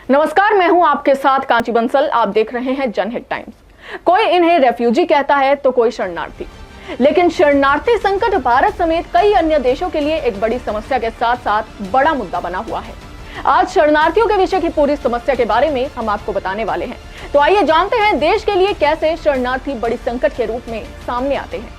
नमस्कार, मैं हूं आपके साथ कांची बंसल। आप देख रहे हैं जनहित टाइम्स। कोई इन्हें रेफ्यूजी कहता है तो कोई शरणार्थी, लेकिन शरणार्थी संकट भारत समेत कई अन्य देशों के लिए एक बड़ी समस्या के साथ साथ बड़ा मुद्दा बना हुआ है। आज शरणार्थियों के विषय की पूरी समस्या के बारे में हम आपको बताने वाले हैं। तो आइए जानते हैं देश के लिए कैसे शरणार्थी बड़ी संकट के रूप में सामने आते हैं।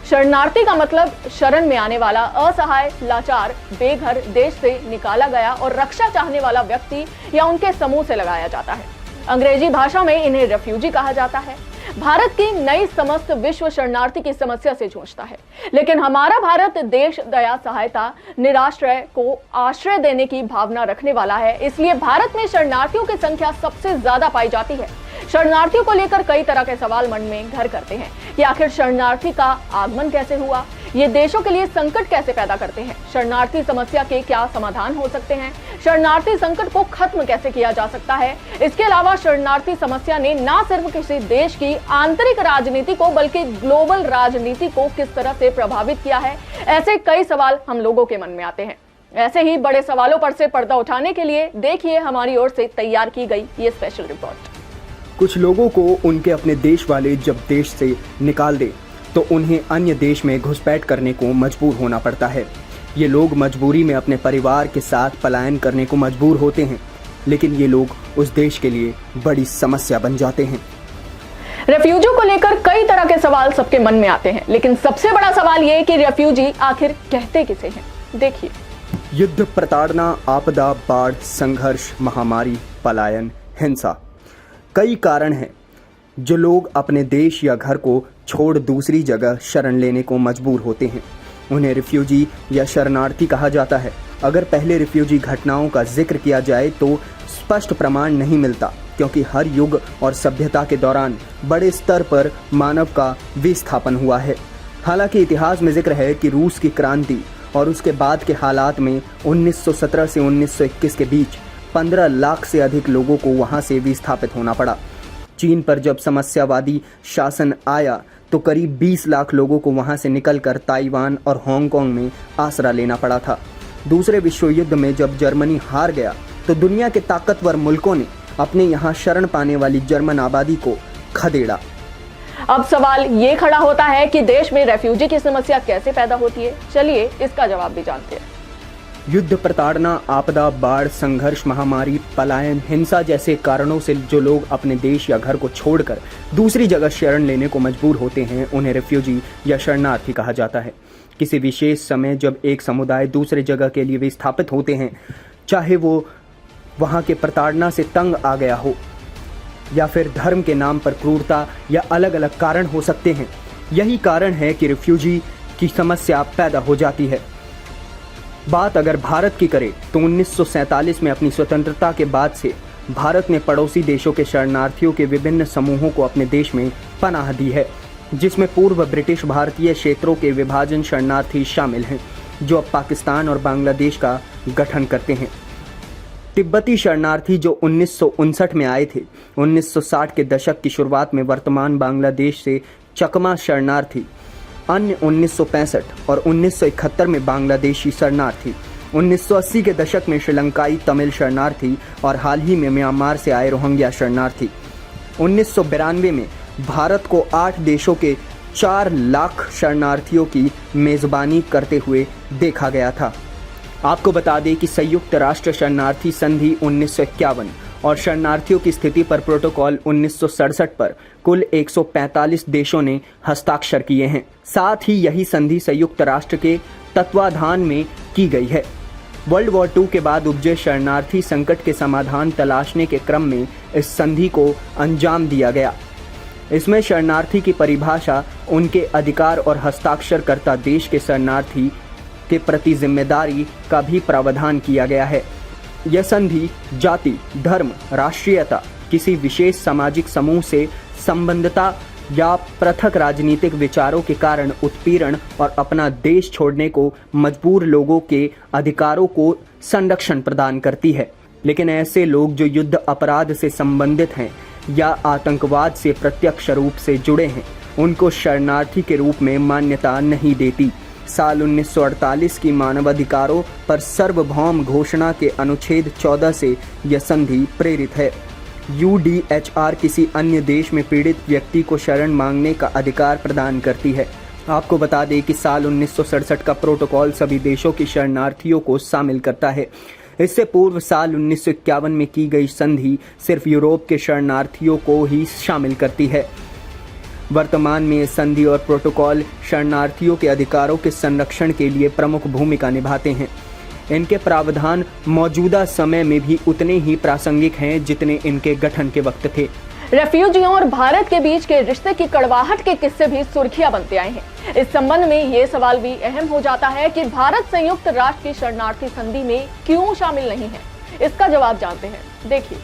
शरणार्थी का मतलब शरण में आने वाला, असहाय, लाचार, बेघर, देश से निकाला गया और रक्षा चाहने वाला व्यक्ति या उनके समूह से लगाया जाता है। अंग्रेजी भाषा में इन्हें रेफ्यूजी कहा जाता है। भारत की नई समस्त विश्व शरणार्थी की समस्या से जूझता है, लेकिन हमारा भारत देश दया, सहायता, निराश्रय को आश्रय देने की भावना रखने वाला है। इसलिए भारत में शरणार्थियों की संख्या सबसे ज्यादा पाई जाती है। शरणार्थियों को लेकर कई तरह के सवाल मन में घर करते हैं कि आखिर शरणार्थी का आगमन कैसे हुआ, ये देशों के लिए संकट कैसे पैदा करते हैं, शरणार्थी समस्या के क्या समाधान हो सकते हैं, शरणार्थी संकट को खत्म कैसे किया जा सकता है। इसके अलावा शरणार्थी समस्या ने न सिर्फ किसी देश की आंतरिक राजनीति को बल्कि ग्लोबल राजनीति को किस तरह से प्रभावित किया है, ऐसे कई सवाल हम लोगों के मन में आते हैं। ऐसे ही बड़े सवालों पर से पर्दा उठाने के लिए देखिए हमारी ओर से तैयार की गई ये स्पेशल रिपोर्ट। कुछ लोगों को उनके अपने देश वाले जब देश से निकाल दे तो उन्हें अन्य देश में घुसपैठ करने को मजबूर होना पड़ता है। ये लोग मजबूरी में अपने परिवार के साथ पलायन करने को मजबूर होते हैं, लेकिन ये लोग उस देश के लिए बड़ी समस्या बन जाते हैं। रेफ्यूजियों को लेकर कई तरह के सवाल सबके मन में आते हैं, लेकिन सबसे बड़ा सवाल ये कि रेफ्यूजी आखिर कहते किसे हैं। देखिए, युद्ध, प्रताड़ना, आपदा, बाढ़, संघर्ष, महामारी, पलायन, हिंसा, कई कारण हैं जो लोग अपने देश या घर को छोड़ दूसरी जगह शरण लेने को मजबूर होते हैं। उन्हें रिफ्यूजी या शरणार्थी कहा जाता है। अगर पहले रिफ्यूजी घटनाओं का जिक्र किया जाए तो स्पष्ट प्रमाण नहीं मिलता, क्योंकि हर युग और सभ्यता के दौरान बड़े स्तर पर मानव का विस्थापन हुआ है। हालांकि इतिहास में जिक्र है कि रूस की क्रांति और उसके बाद के हालात में 1917 से 1921 के बीच 15 लाख से अधिक लोगों को वहां से विस्थापित होना पड़ा। चीन पर जब समस्यावादी शासन आया तो करीब 20 लाख लोगों को वहां से निकलकर ताइवान और हांगकांग में आसरा लेना पड़ा था। दूसरे विश्व युद्ध में जब जर्मनी हार गया तो दुनिया के ताकतवर मुल्कों ने अपने यहाँ शरण पाने वाली जर्मन आबादी को खदेड़ा। अब सवाल ये खड़ा होता है कि देश में रेफ्यूजी की समस्या कैसे पैदा होती है। चलिए इसका जवाब भी जानते हैं। युद्ध, प्रताड़ना, आपदा, बाढ़, संघर्ष, महामारी, पलायन, हिंसा जैसे कारणों से जो लोग अपने देश या घर को छोड़कर दूसरी जगह शरण लेने को मजबूर होते हैं, उन्हें रेफ्यूजी या शरणार्थी कहा जाता है। किसी विशेष समय जब एक समुदाय दूसरे जगह के लिए विस्थापित होते हैं, चाहे वो वहाँ के प्रताड़ना से तंग आ गया हो या फिर धर्म के नाम पर क्रूरता या अलग अलग कारण हो सकते हैं, यही कारण है कि रेफ्यूजी की समस्या पैदा हो जाती है। बात अगर भारत की करें तो 1947 में अपनी स्वतंत्रता के बाद से भारत ने पड़ोसी देशों के शरणार्थियों के विभिन्न समूहों को अपने देश में पनाह दी है, जिसमें पूर्व ब्रिटिश भारतीय क्षेत्रों के विभाजन शरणार्थी शामिल हैं, जो अब पाकिस्तान और बांग्लादेश का गठन करते हैं। तिब्बती शरणार्थी जो 1959 में आए थे, 1960 के दशक की शुरुआत में वर्तमान बांग्लादेश से चकमा शरणार्थी, अन्य 1965 और 1971 में बांग्लादेशी शरणार्थी, 1980 के दशक में श्रीलंकाई तमिल शरणार्थी और हाल ही में म्यांमार से आए रोहिंग्या शरणार्थी। 1992 में भारत को 8 देशों के 4 लाख शरणार्थियों की मेज़बानी करते हुए देखा गया था। आपको बता दें कि संयुक्त राष्ट्र शरणार्थी संधि 1951 और शरणार्थियों की स्थिति पर प्रोटोकॉल 1967 पर कुल 145 देशों ने हस्ताक्षर किए हैं। साथ ही यही संधि संयुक्त राष्ट्र के तत्वाधान में की गई है। वर्ल्ड वॉर II के बाद उपजे शरणार्थी संकट के समाधान तलाशने के क्रम में इस संधि को अंजाम दिया गया। इसमें शरणार्थी की परिभाषा, उनके अधिकार और हस्ताक्षरकर्ता देश के शरणार्थी के प्रति जिम्मेदारी का भी प्रावधान किया गया है। यह संधि जाति, धर्म, राष्ट्रीयता, किसी विशेष सामाजिक समूह से संबंधता या पृथक राजनीतिक विचारों के कारण उत्पीड़न और अपना देश छोड़ने को मजबूर लोगों के अधिकारों को संरक्षण प्रदान करती है। लेकिन ऐसे लोग जो युद्ध अपराध से संबंधित हैं या आतंकवाद से प्रत्यक्ष रूप से जुड़े हैं, उनको शरणार्थी के रूप में मान्यता नहीं देती। साल 1948 की मानवाधिकारों पर सार्वभौम घोषणा के अनुच्छेद 14 से यह संधि प्रेरित है। UDHR किसी अन्य देश में पीड़ित व्यक्ति को शरण मांगने का अधिकार प्रदान करती है। आपको बता दें कि साल 1967 का प्रोटोकॉल सभी देशों की शरणार्थियों को शामिल करता है। इससे पूर्व साल 1951 में की गई संधि सिर्फ यूरोप के शरणार्थियों को ही शामिल करती है। वर्तमान में ये संधि और प्रोटोकॉल शरणार्थियों के अधिकारों के संरक्षण के लिए प्रमुख भूमिका निभाते हैं। इनके प्रावधान मौजूदा समय में भी उतने ही प्रासंगिक हैं जितने इनके गठन के वक्त थे। रेफ्यूजियों और भारत के बीच के रिश्ते की कड़वाहट के किस्से भी सुर्खियां बनते आए हैं। इस संबंध में ये सवाल भी अहम हो जाता है कि भारत संयुक्त राष्ट्र की शरणार्थी संधि में क्यों शामिल नहीं है। इसका जवाब जानते हैं, देखिए।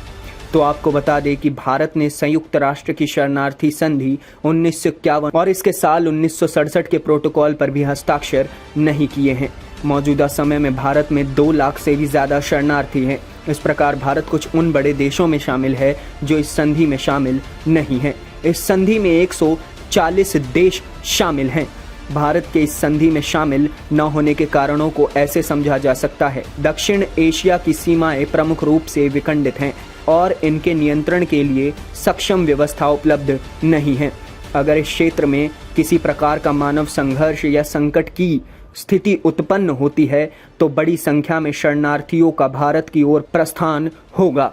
तो आपको बता दें कि भारत ने संयुक्त राष्ट्र की शरणार्थी संधि 1951 और इसके साल 1967 के प्रोटोकॉल पर भी हस्ताक्षर नहीं किए हैं। मौजूदा समय में भारत में 2 लाख से भी ज्यादा शरणार्थी हैं। इस प्रकार भारत कुछ उन बड़े देशों में शामिल है जो इस संधि में शामिल नहीं हैं। इस संधि में 140 देश शामिल हैं। भारत के इस संधि में शामिल न होने के कारणों को ऐसे समझा जा सकता है। दक्षिण एशिया की सीमाएं प्रमुख रूप से विखंडित हैं और इनके नियंत्रण के लिए सक्षम व्यवस्था उपलब्ध नहीं है। अगर इस क्षेत्र में किसी प्रकार का मानव संघर्ष या संकट की स्थिति उत्पन्न होती है तो बड़ी संख्या में शरणार्थियों का भारत की ओर प्रस्थान होगा।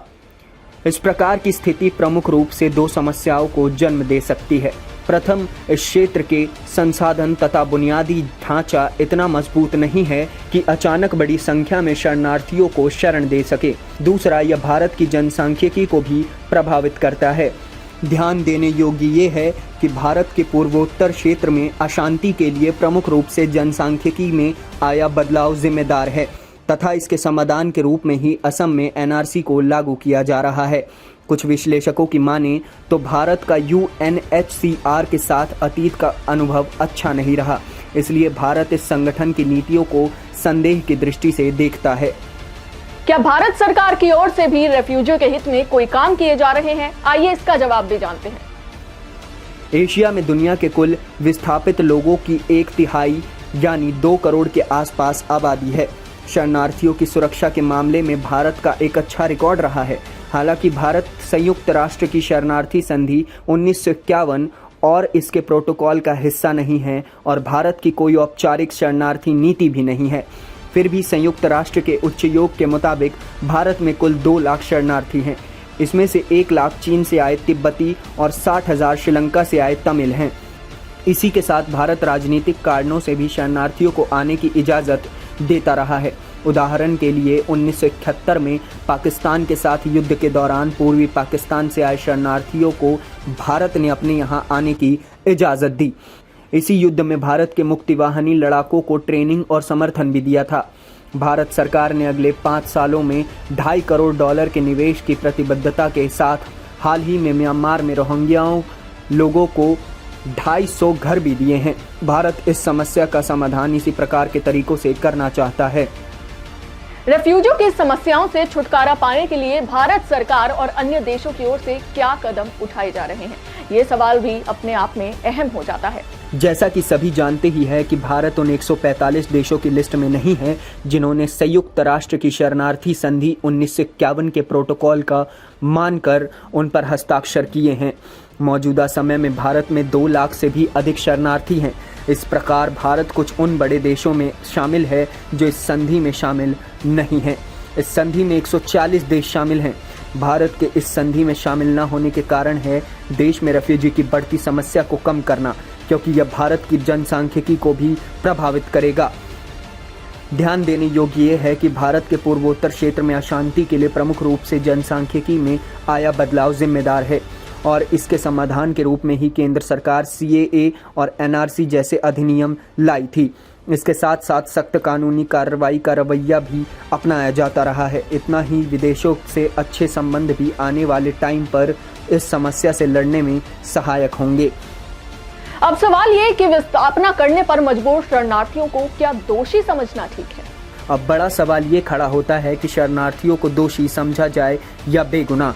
इस प्रकार की स्थिति प्रमुख रूप से 2 समस्याओं को जन्म दे सकती है। प्रथम, इस क्षेत्र के संसाधन तथा बुनियादी ढांचा इतना मजबूत नहीं है कि अचानक बड़ी संख्या में शरणार्थियों को शरण दे सके। दूसरा, यह भारत की जनसांख्यिकी को भी प्रभावित करता है। ध्यान देने योग्य ये है कि भारत के पूर्वोत्तर क्षेत्र में अशांति के लिए प्रमुख रूप से जनसांख्यिकी में आया बदलाव जिम्मेदार है तथा इसके समाधान के रूप में ही असम में NRC को लागू किया जा रहा है। कुछ विश्लेषकों की माने तो भारत का UNHCR के साथ अतीत का अनुभव अच्छा नहीं रहा, इसलिए भारत इस संगठन की नीतियों को संदेह की दृष्टि से देखता है। क्या भारत सरकार की ओर से भी रेफ्यूजियों के हित में कोई काम किए जा रहे हैं? आइए इसका जवाब भी जानते हैं। एशिया में दुनिया के कुल विस्थापित लोगों की 1/3 यानी 2 करोड़ के आसपास आबादी है। शरणार्थियों की सुरक्षा के मामले में भारत का एक अच्छा रिकॉर्ड रहा है। हालांकि भारत संयुक्त राष्ट्र की शरणार्थी संधि 1951 और इसके प्रोटोकॉल का हिस्सा नहीं है और भारत की कोई औपचारिक शरणार्थी नीति भी नहीं है। फिर भी संयुक्त राष्ट्र के उच्चायोग के मुताबिक भारत में कुल 2 लाख शरणार्थी हैं। इसमें से 1 लाख चीन से आए तिब्बती और 60,000 श्रीलंका से आए तमिल हैं। इसी के साथ भारत राजनीतिक कारणों से भी शरणार्थियों को आने की इजाज़त देता रहा है। उदाहरण के लिए 1971 में पाकिस्तान के साथ युद्ध के दौरान पूर्वी पाकिस्तान से आए शरणार्थियों को भारत ने अपने यहाँ आने की इजाज़त दी। इसी युद्ध में भारत के मुक्तिवाहिनी लड़ाकों को ट्रेनिंग और समर्थन भी दिया था। भारत सरकार ने अगले 5 सालों में $2.5 करोड़ के निवेश की प्रतिबद्धता के साथ हाल ही में म्यांमार में रोहिंग्याओं लोगों को 250 घर भी दिए हैं। भारत इस समस्या का समाधान इसी प्रकार के तरीकों से करना चाहता है। रेफ्यूजियों की समस्याओं से छुटकारा पाने के लिए भारत सरकार और अन्य देशों की ओर से क्या कदम उठाए जा रहे हैं, ये सवाल भी अपने आप में अहम हो जाता है। जैसा कि सभी जानते ही है कि भारत उन 145 देशों की लिस्ट में नहीं है जिन्होंने संयुक्त राष्ट्र की शरणार्थी संधि 1951 के प्रोटोकॉल का मानकर उन पर हस्ताक्षर किए हैं। मौजूदा समय में भारत में 2 लाख से भी अधिक शरणार्थी हैं। इस प्रकार भारत कुछ उन बड़े देशों में शामिल है जो इस संधि में शामिल नहीं हैं। इस संधि में 140 देश शामिल हैं। भारत के इस संधि में शामिल न होने के कारण है देश में रेफ्यूजी की बढ़ती समस्या को कम करना, क्योंकि यह भारत की जनसांख्यिकी को भी प्रभावित करेगा। ध्यान देने योग्य ये है कि भारत के पूर्वोत्तर क्षेत्र में अशांति के लिए प्रमुख रूप से जनसांख्यिकी में आया बदलाव जिम्मेदार है और इसके समाधान के रूप में ही केंद्र सरकार CAA और NRC जैसे अधिनियम लाई थी। इसके साथ साथ सख्त कानूनी कार्रवाई का रवैया भी अपनाया जाता रहा है। इतना ही विदेशों से अच्छे संबंध भी आने वाले टाइम पर इस समस्या से लड़ने में सहायक होंगे। अब सवाल ये कि विस्थापना करने पर मजबूर शरणार्थियों को क्या दोषी समझना ठीक है? अब बड़ा सवाल ये खड़ा होता है कि शरणार्थियों को दोषी समझा जाए या बेगुनाह।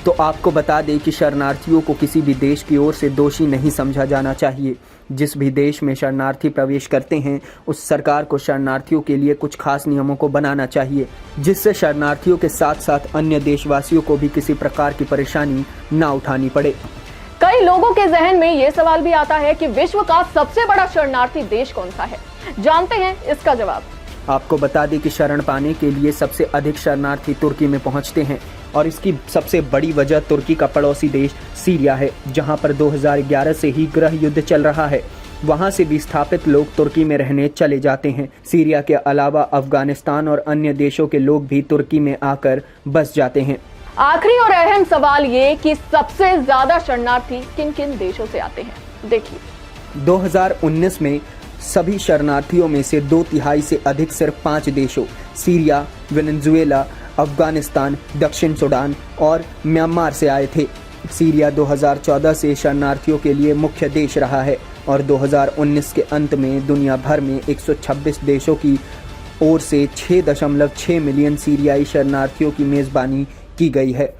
तो आपको बता दें कि शरणार्थियों को किसी भी देश की ओर से दोषी नहीं समझा जाना चाहिए। जिस भी देश में शरणार्थी प्रवेश करते हैं उस सरकार को शरणार्थियों के लिए कुछ खास नियमों को बनाना चाहिए, जिससे शरणार्थियों के साथ साथ अन्य देशवासियों को भी किसी प्रकार की परेशानी ना उठानी पड़े। कई लोगों के जहन में यह सवाल भी आता है कि विश्व का सबसे बड़ा शरणार्थी देश कौन सा है। जानते हैं इसका जवाब। आपको बता दें कि शरण पाने के लिए सबसे अधिक शरणार्थी तुर्की में पहुंचते हैं और इसकी सबसे बड़ी वजह तुर्की का पड़ोसी देश सीरिया है, जहां पर 2011 से ही गृह युद्ध चल रहा है। वहां से विस्थापित लोग तुर्की में रहने चले जाते हैं। सीरिया के अलावा अफगानिस्तान और अन्य देशों के लोग भी तुर्की में आकर बस जाते हैं। आखिरी और अहम सवाल ये कि सबसे ज्यादा शरणार्थी किन किन देशों से आते हैं, देखिए। 2019 में सभी शरणार्थियों में से 2/3 से अधिक सिर्फ 5 देशों सीरिया, वेनेजुएला, अफगानिस्तान, दक्षिण सूडान और म्यांमार से आए थे। सीरिया 2014 से शरणार्थियों के लिए मुख्य देश रहा है और 2019 के अंत में दुनिया भर में 126 देशों की ओर से 6.6 मिलियन सीरियाई शरणार्थियों की मेजबानी की गई है।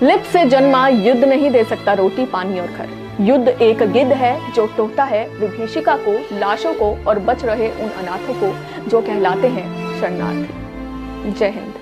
लिप्त से जन्मा युद्ध नहीं दे सकता रोटी, पानी और घर। युद्ध एक गिद्ध है जो टोकता है विभीषिका को, लाशों को और बच रहे उन अनाथों को जो कहलाते हैं शरणार्थी। जय हिंद।